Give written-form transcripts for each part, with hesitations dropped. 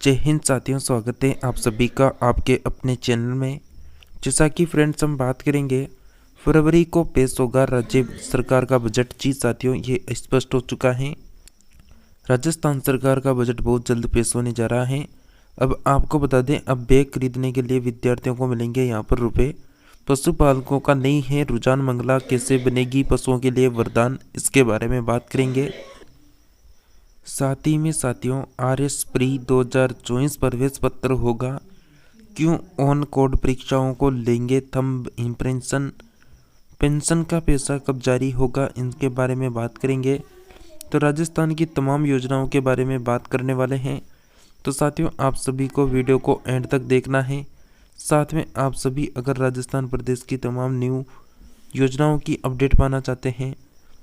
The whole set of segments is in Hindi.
जय हिंद साथियों, स्वागत है आप सभी का आपके अपने चैनल में। जैसा कि फ्रेंड्स हम बात करेंगे, फरवरी को पेश होगा राज्य सरकार का बजट। जी साथियों, ये स्पष्ट हो चुका है। राजस्थान सरकार का बजट बहुत जल्द पेश होने जा रहा है। अब आपको बता दें, अब बैग खरीदने के लिए विद्यार्थियों को मिलेंगे यहाँ पर रुपए। पशुपालकों का नहीं है रुझान, मंगला कैसे बनेगी पशुओं के लिए वरदान, इसके बारे में बात करेंगे। साथ ही में साथियों, RS प्री 2024 प्रवेश पत्र होगा। क्यों ऑन कोड परीक्षाओं को लेंगे थंब इम्प्रेशन, पेंशन का पैसा कब जारी होगा, इनके बारे में बात करेंगे। तो राजस्थान की तमाम योजनाओं के बारे में बात करने वाले हैं। तो साथियों, आप सभी को वीडियो को एंड तक देखना है। साथ में आप सभी अगर राजस्थान प्रदेश की तमाम न्यू योजनाओं की अपडेट पाना चाहते हैं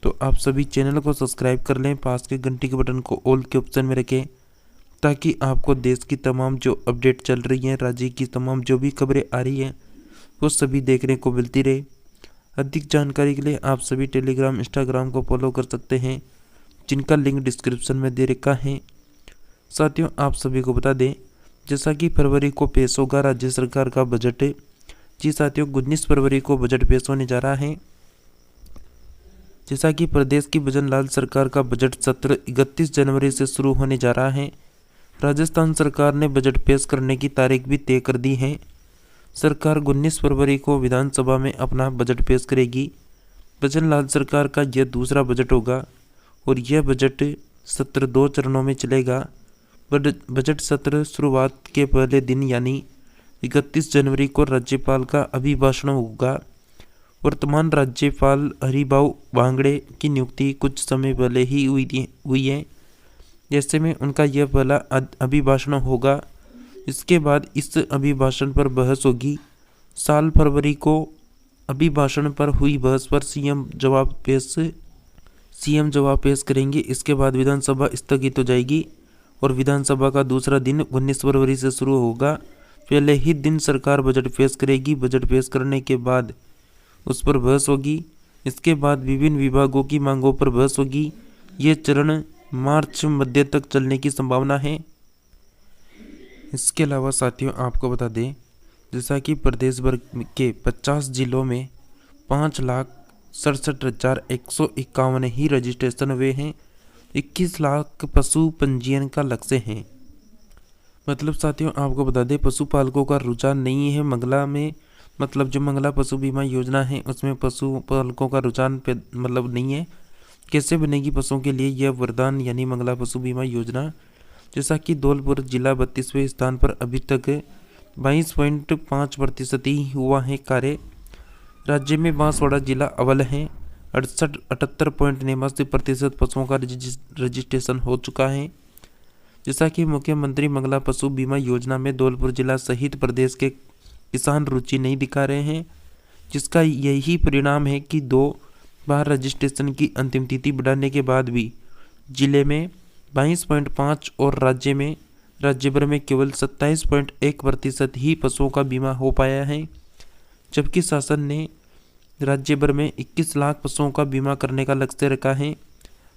तो आप सभी चैनल को सब्सक्राइब कर लें, पास के घंटी के बटन को ऑल के ऑप्शन में रखें, ताकि आपको देश की तमाम जो अपडेट चल रही हैं, राज्य की तमाम जो भी खबरें आ रही हैं, वो सभी देखने को मिलती रहे। अधिक जानकारी के लिए आप सभी टेलीग्राम इंस्टाग्राम को फॉलो कर सकते हैं, जिनका लिंक डिस्क्रिप्शन में दे रखा है। साथियों, आप सभी को बता दें, जैसा कि फरवरी को पेश होगा राज्य सरकार का बजट। जी साथियों, 19 फरवरी को बजट पेश होने जा रहा है। जैसा कि प्रदेश की भजनलाल सरकार का बजट सत्र 31 जनवरी से शुरू होने जा रहा है। राजस्थान सरकार ने बजट पेश करने की तारीख भी तय कर दी है। सरकार 19 फरवरी को विधानसभा में अपना बजट पेश करेगी। भजनलाल सरकार का यह दूसरा बजट होगा और यह बजट सत्र 2 चरणों में चलेगा। बजट सत्र शुरुआत के पहले दिन यानी 31 जनवरी को राज्यपाल का अभिभाषण होगा। वर्तमान राज्यपाल हरिभाऊ बांगड़े की नियुक्ति कुछ समय पहले ही हुई है। जैसे में उनका यह पहला अभिभाषण होगा। इसके बाद इस अभिभाषण पर बहस होगी। साल फरवरी को अभिभाषण पर हुई बहस पर सीएम जवाब पेश करेंगे। इसके बाद विधानसभा स्थगित हो जाएगी और विधानसभा का दूसरा दिन 19 फरवरी से शुरू होगा। पहले ही दिन सरकार बजट पेश करेगी। बजट पेश करने के बाद उस पर बहस होगी। इसके बाद विभिन्न विभागों की मांगों पर बहस होगी। ये चरण मार्च मध्य तक चलने की संभावना है। इसके अलावा साथियों, आपको बता दें, जैसा कि प्रदेश भर के 50 जिलों में 5,67,151 ही रजिस्ट्रेशन हुए हैं। 21 लाख पशु पंजीयन का लक्ष्य है। मतलब साथियों, आपको बता दें, पशुपालकों का रुझान नहीं है मंगला में। मतलब जो मंगला पशु बीमा योजना है उसमें पशुपालकों का रुझान मतलब नहीं है। कैसे बनेगी पशुओं के लिए यह वरदान यानी मंगला पशु बीमा योजना। जैसा कि धौलपुर जिला 32वें स्थान पर अभी तक 22.5% ही हुआ है कार्य। राज्य में बांसवाड़ा जिला अव्वल है। 78.89% पशुओं का रजिस्ट्रेशन हो चुका है। जैसा कि मुख्यमंत्री मंगला पशु बीमा योजना में धौलपुर जिला सहित प्रदेश के किसान रुचि नहीं दिखा रहे हैं, जिसका यही परिणाम है कि 2 बार रजिस्ट्रेशन की अंतिम तिथि बढ़ाने के बाद भी जिले में 22.5 और राज्य भर में केवल 27.1% ही पशुओं का बीमा हो पाया है। जबकि शासन ने राज्य भर में 21 लाख पशुओं का बीमा करने का लक्ष्य रखा है।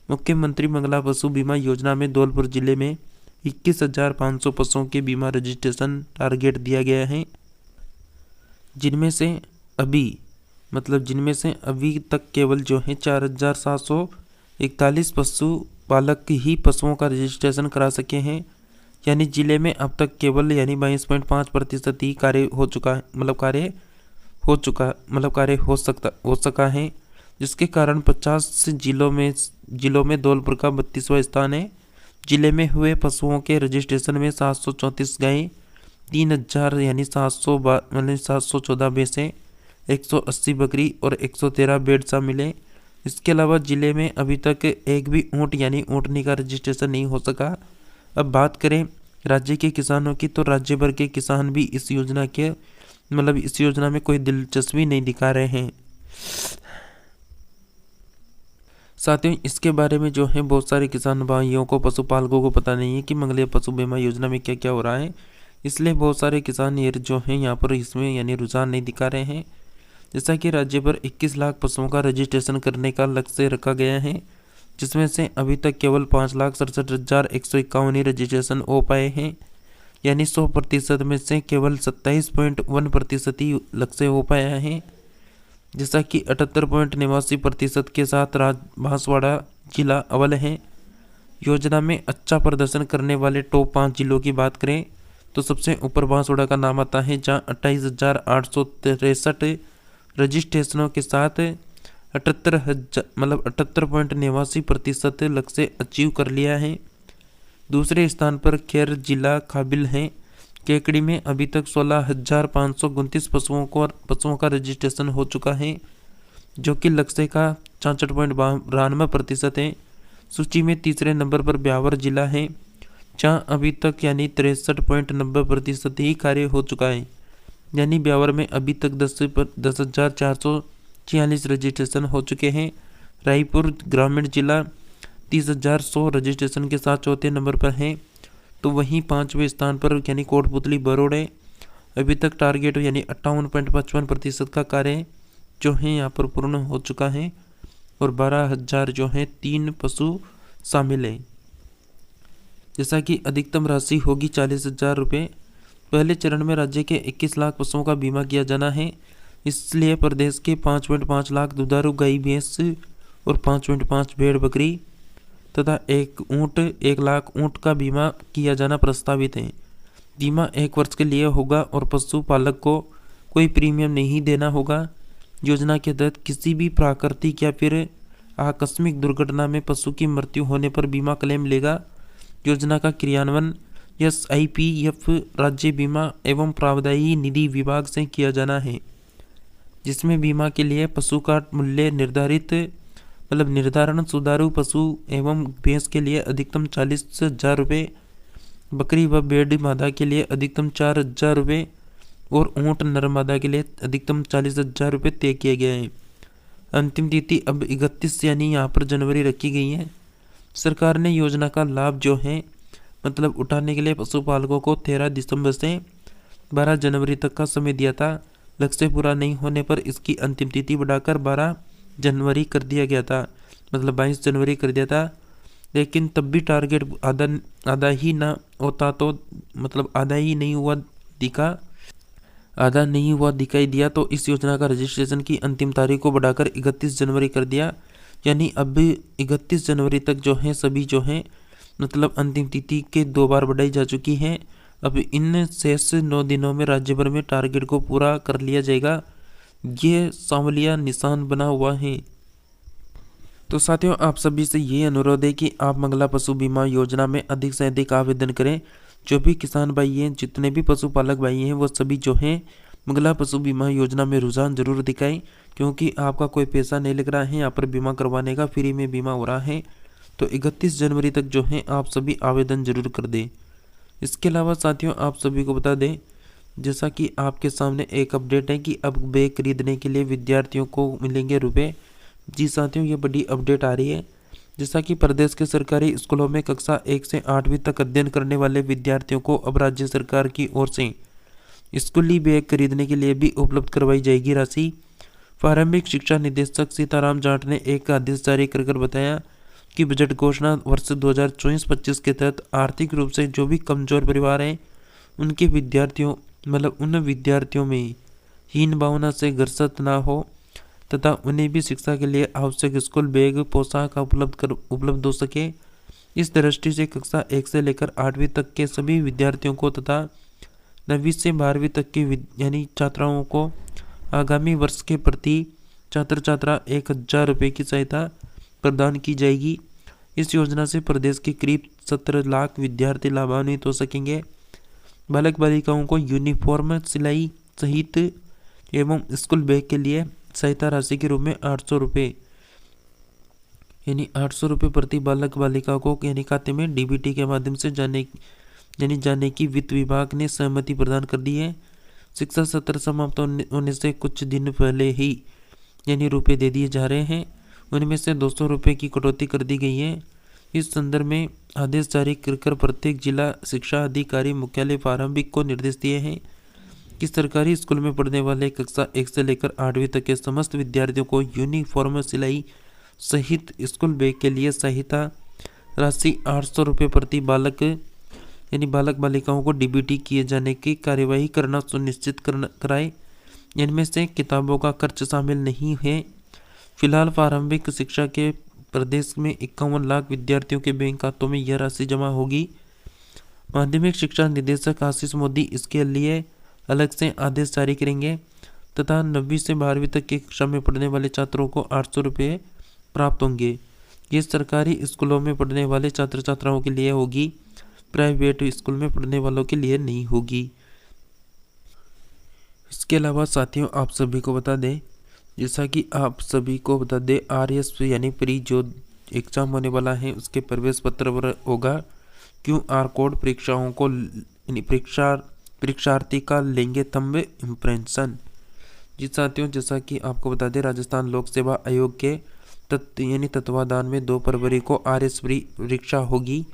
मुख्यमंत्री मंगला पशु बीमा योजना में धौलपुर जिले में 21,500 पशुओं के बीमा रजिस्ट्रेशन टारगेट दिया गया है, जिनमें से अभी तक केवल जो है 4,741 पशुपालक ही पशुओं का रजिस्ट्रेशन करा सके हैं। यानी जिले में अब तक केवल 22.5% ही कार्य हो सका है, जिसके कारण 50 जिलों में धौलपुर का 32वां स्थान है। जिले में हुए पशुओं के रजिस्ट्रेशन में 734 गायें, 3,000 यानी 714 भैंसें, 180 बकरी और 113 भेड़ शामिल है। इसके अलावा जिले में अभी तक एक भी ऊँट यानी ऊँटनी का रजिस्ट्रेशन नहीं हो सका। अब बात करें राज्य के किसानों की, तो राज्य भर के किसान भी इस योजना में कोई दिलचस्पी नहीं दिखा रहे हैं। साथियों, इसके बारे में जो है बहुत सारे किसान भाइयों को, पशुपालकों को पता नहीं है कि मंगला पशु बीमा योजना में क्या क्या हो रहा है। इसलिए बहुत सारे किसान ये जो हैं यहाँ पर इसमें यानी रुझान नहीं दिखा रहे हैं। जैसा कि राज्य पर 21 लाख पशुओं का रजिस्ट्रेशन करने का लक्ष्य रखा गया है, जिसमें से अभी तक केवल 5,67,151 ही रजिस्ट्रेशन हो पाए हैं। यानी 100% में से केवल 27.1% ही लक्ष्य हो पाया है, जैसा कि 78.89% के साथ बांसवाड़ा जिला अव्वल है। योजना में अच्छा प्रदर्शन करने वाले टॉप 5 जिलों की बात करें तो सबसे ऊपर बांसवाड़ा का नाम आता है, जहां 28,863 रजिस्ट्रेशनों के साथ 78.89% लक्ष्य अचीव कर लिया है। दूसरे स्थान पर खैर जिला काबिल है। केकड़ी में अभी तक 16,529 पशुओं का रजिस्ट्रेशन हो चुका है, जो कि लक्ष्य का 66.92% है। सूची में तीसरे नंबर पर ब्यावर जिला है, जहाँ अभी तक यानी 63.90% ही कार्य हो चुका है। यानी ब्यावर में अभी तक 10,446 रजिस्ट्रेशन हो चुके हैं। रायपुर ग्रामीण जिला 30,100 रजिस्ट्रेशन के साथ चौथे नंबर पर है। तो वहीं 5वें स्थान पर यानी कोटपुतली बरोड़ है। अभी तक टारगेट यानी 58.55% का कार्य जो है यहाँ पर पूर्ण हो चुका है और 12,000 जो है 3 पशु शामिल है। जैसा कि अधिकतम राशि होगी 40,000 रुपये। पहले चरण में राज्य के 21 लाख पशुओं का बीमा किया जाना है, इसलिए प्रदेश के 5.5 लाख दुधारू गाय भैंस और 5.5 भेड़ बकरी तथा 1 लाख ऊँट का बीमा किया जाना प्रस्तावित है। बीमा 1 वर्ष के लिए होगा और पशुपालक को कोई प्रीमियम नहीं देना होगा। योजना के तहत किसी भी प्राकृतिक या फिर आकस्मिक दुर्घटना में पशु की मृत्यु होने पर बीमा क्लेम लेगा। योजना का क्रियान्वयन SIPF राज्य बीमा एवं प्रावधायी निधि विभाग से किया जाना है, जिसमें बीमा के लिए पशु का मूल्य निर्धारण सुधारू पशु एवं भैंस के लिए अधिकतम 40,000 रुपये, बकरी व भेड़ मादा के लिए अधिकतम 4,000 रुपये और ऊँट नर मादा के लिए अधिकतम 40,000 रुपये तय किए गए हैं। अंतिम तिथि अब 31 यानी यहाँ पर जनवरी रखी गई है। सरकार ने योजना का लाभ जो है उठाने के लिए पशुपालकों को 13 दिसंबर से 12 जनवरी तक का समय दिया था। लक्ष्य पूरा नहीं होने पर इसकी अंतिम तिथि बढ़ाकर 12 जनवरी कर दिया गया था, 22 जनवरी कर दिया था। लेकिन तब भी टारगेट आधा ही ना होता तो आधा नहीं हुआ दिखाई दिया, तो इस योजना का रजिस्ट्रेशन की अंतिम तारीख को बढ़ाकर 31 जनवरी कर दिया। यानी अब 31 जनवरी तक जो है सभी जो है अंतिम तिथि के 2 बार बढ़ाई जा चुकी है। अब इन शेष 9 दिनों में राज्य भर में टारगेट को पूरा कर लिया जाएगा। ये सांवलिया निशान बना हुआ है। तो साथियों, आप सभी से ये अनुरोध है कि आप मंगला पशु बीमा योजना में अधिक से अधिक आवेदन करें। जो भी किसान भाई हैं, जितने भी पशुपालक भाई हैं, वो सभी जो हैं मंगला पशु बीमा योजना में रुझान जरूर दिखाएं, क्योंकि आपका कोई पैसा नहीं लग रहा है यहाँ पर बीमा करवाने का, फ्री में बीमा हो रहा है। तो 31 जनवरी तक जो है आप सभी आवेदन जरूर कर दें। इसके अलावा साथियों, आप सभी को बता दें, जैसा कि आपके सामने एक अपडेट है कि अब बैग खरीदने के लिए विद्यार्थियों को मिलेंगे रुपए। जी साथियों, ये बड़ी अपडेट आ रही है। जैसा कि प्रदेश के सरकारी स्कूलों में कक्षा 1 से 8वीं तक अध्ययन करने वाले विद्यार्थियों को अब राज्य सरकार की ओर से स्कूली बैग खरीदने के लिए भी उपलब्ध करवाई जाएगी राशि। प्रारंभिक शिक्षा निदेशक सीताराम जाट ने एक आदेश जारी कर बताया कि बजट घोषणा वर्ष 2024-25 के तहत आर्थिक रूप से जो भी कमजोर परिवार हैं, उनके विद्यार्थियों उन विद्यार्थियों में हीन भावना से ग्रस्त ना हो तथा उन्हें भी शिक्षा के लिए आवश्यक स्कूल बैग पोशाक उपलब्ध हो सके। इस दृष्टि से कक्षा 1 से लेकर 8वीं तक के सभी विद्यार्थियों को तथा 9वीं से 12वीं तक की यानी छात्राओं को आगामी वर्ष के प्रति छात्रा 1,000 रुपये की सहायता प्रदान की जाएगी। इस योजना से प्रदेश के करीब 17 लाख विद्यार्थी लाभान्वित हो सकेंगे। बालक बालिकाओं को यूनिफॉर्म सिलाई सहित एवं स्कूल बैग के लिए सहायता राशि के रूप में 800 रुपये यानी 800 रुपये प्रति बालक बालिका को यानी खाते में DBT के माध्यम से जाने की वित्त विभाग ने सहमति प्रदान कर दी है। शिक्षा सत्र समाप्त होने से कुछ दिन पहले ही यानी रुपये दे दिए जा रहे हैं, उनमें से 200 रुपये की कटौती कर दी गई है। इस संदर्भ में आदेश जारी कर प्रत्येक जिला शिक्षा अधिकारी मुख्यालय प्रारंभिक को निर्देश दिए हैं कि सरकारी स्कूल में पढ़ने वाले कक्षा 1 से लेकर 8वीं तक के समस्त विद्यार्थियों को यूनिफॉर्म सिलाई सहित स्कूल बैग के लिए सहायता राशि 800 रुपये प्रति बालक यानी बालक बालिकाओं को डीबीटी किए जाने की कार्यवाही करना सुनिश्चित कराए। इनमें से किताबों का खर्च शामिल नहीं है। फिलहाल प्रारंभिक शिक्षा के प्रदेश में 51 लाख विद्यार्थियों के बैंक खातों में यह राशि जमा होगी। माध्यमिक शिक्षा निदेशक आशीष मोदी इसके लिए अलग से आदेश जारी करेंगे तथा 9वीं से 12वीं तक की कक्षा में पढ़ने वाले छात्रों को 800 रुपये प्राप्त होंगे। ये सरकारी स्कूलों में पढ़ने वाले छात्र छात्राओं के लिए होगी, प्राइवेट स्कूल में पढ़ने वालों के लिए नहीं होगी। इसके अलावा साथियों आप सभी को बता दें, जैसा कि आप सभी को बता दें, RS यानी प्री जो एग्जाम होने वाला है उसके प्रवेश पत्र पर होगा QR कोड। परीक्षाओं को परीक्षार्थी का लेंगे थंब इम्प्रेशन। जी साथियों, जैसा कि आपको बता दें, राजस्थान लोक सेवा आयोग के तत्वाधान में 2 फरवरी को RS प्री परीक्षा होगी।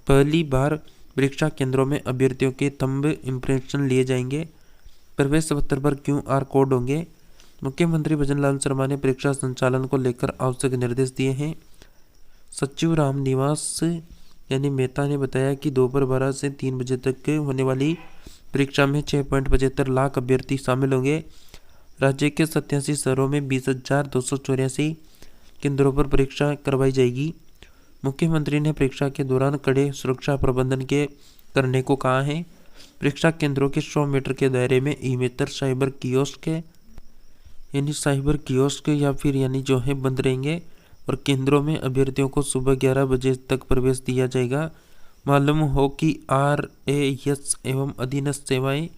पहली बार परीक्षा केंद्रों में अभ्यर्थियों के थंब इम्प्रेशन लिए जाएंगे। प्रवेश पत्र पर QR कोड होंगे। मुख्यमंत्री भजनलाल शर्मा ने परीक्षा संचालन को लेकर आवश्यक निर्देश दिए हैं। सचिव रामनिवास यानी मेहता ने बताया कि दोपहर 12 से 3 बजे तक होने वाली परीक्षा में 6.75 लाख अभ्यर्थी शामिल होंगे। राज्य के 87 शहरों में 20,284 केंद्रों पर परीक्षा करवाई जाएगी। मुख्यमंत्री ने परीक्षा के दौरान कड़े सुरक्षा प्रबंधन करने को कहा है। परीक्षा केंद्रों के 100 मीटर के दायरे में ई-मित्र साइबर कियोस्क या फिर जो है बंद रहेंगे और केंद्रों में अभ्यर्थियों को सुबह 11 बजे तक प्रवेश दिया जाएगा। मालूम हो कि RAS एवं अधीनस्थ सेवाएं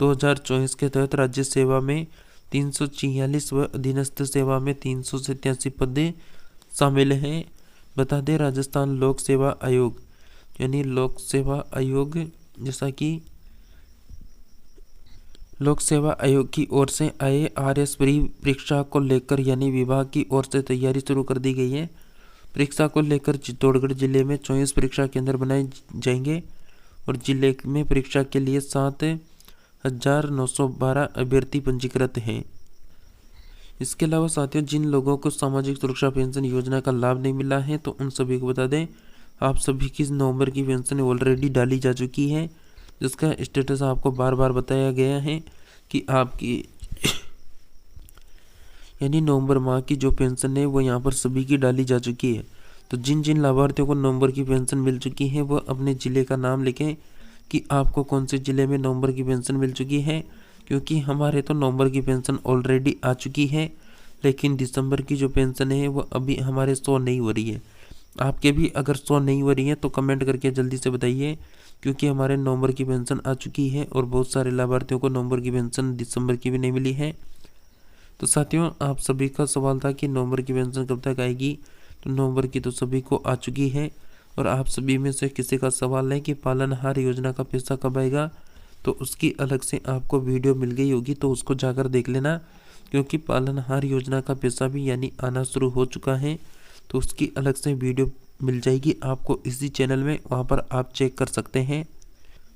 2024 के तहत राज्य सेवा में 346 व अधीनस्थ सेवा में 387 पद शामिल हैं। बता दें, राजस्थान लोक सेवा आयोग जैसा कि लोक सेवा आयोग की ओर से आए RS प्री परीक्षा को लेकर विभाग की ओर से तैयारी शुरू कर दी गई है। परीक्षा को लेकर चित्तौड़गढ़ जिले में 24 परीक्षा केंद्र बनाए जाएंगे और जिले में परीक्षा के लिए 7,912 अभ्यर्थी पंजीकृत हैं। इसके अलावा साथियों, जिन लोगों को सामाजिक सुरक्षा पेंशन योजना का लाभ नहीं मिला है तो उन सभी को बता दें, आप सभी की नवंबर की पेंशन ऑलरेडी डाली जा चुकी है, जिसका स्टेटस आपको बार बार बताया गया है कि आपकी नवंबर माह की जो पेंशन है वो यहाँ पर सभी की डाली जा चुकी है। तो जिन जिन लाभार्थियों को नवंबर की पेंशन मिल चुकी है वह अपने ज़िले का नाम लिखें कि आपको कौन से ज़िले में नवंबर की पेंशन मिल चुकी है, क्योंकि हमारे तो नवंबर की पेंशन ऑलरेडी आ चुकी है, लेकिन दिसंबर की जो पेंशन है वो अभी हमारे शो नहीं हो रही है। आपके भी अगर शो नहीं हो रही है तो कमेंट करके जल्दी से बताइए, क्योंकि हमारे नवंबर की पेंशन आ चुकी है और बहुत सारे लाभार्थियों को नवंबर की पेंशन दिसंबर की भी नहीं मिली है। तो साथियों, आप सभी का सवाल था कि नवंबर की पेंशन कब तक आएगी, तो नवंबर की तो सभी को आ चुकी है। और आप सभी में से किसी का सवाल है कि पालनहार योजना का पैसा कब आएगा, तो उसकी अलग से आपको वीडियो मिल गई होगी, तो उसको जाकर देख लेना, क्योंकि पालनहार योजना का पैसा भी आना शुरू हो चुका है। तो उसकी अलग से वीडियो मिल जाएगी आपको इसी चैनल में, वहाँ पर आप चेक कर सकते हैं।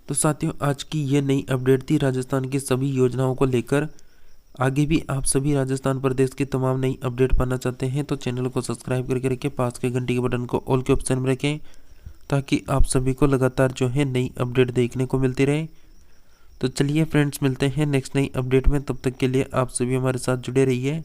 तो साथियों, आज की ये नई अपडेट थी राजस्थान की सभी योजनाओं को लेकर। आगे भी आप सभी राजस्थान प्रदेश की तमाम नई अपडेट पाना चाहते हैं तो चैनल को सब्सक्राइब करके रखें, पास के घंटी के बटन को ऑल के ऑप्शन में रखें, ताकि आप सभी को लगातार जो है नई अपडेट देखने को मिलती रहे। तो चलिए फ्रेंड्स, मिलते हैं नेक्स्ट नई अपडेट में। तब तक के लिए आप सभी हमारे साथ जुड़े रहिए।